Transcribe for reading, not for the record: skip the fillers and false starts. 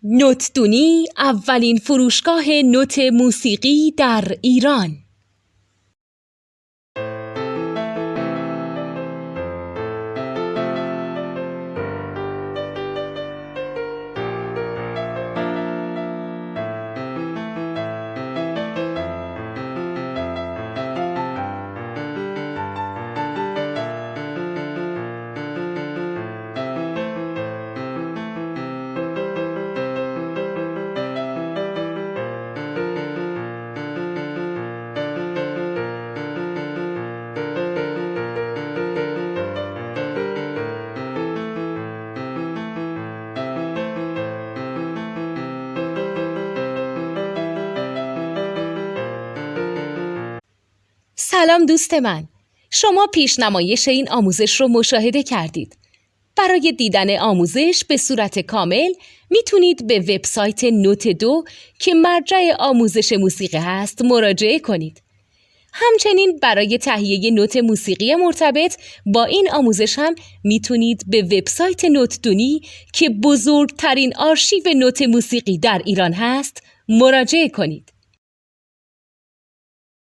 نوتدونی اولین فروشگاه نوت موسیقی در ایران. سلام دوست من، شما پیشنمایش این آموزش رو مشاهده کردید. برای دیدن آموزش به صورت کامل میتونید به وبسایت نوت2 که مرجع آموزش موسیقی هست مراجعه کنید. همچنین برای تهیه نوت موسیقی مرتبط با این آموزش هم میتونید به وبسایت نوتدونی که بزرگترین آرشیو نوت موسیقی در ایران هست مراجعه کنید.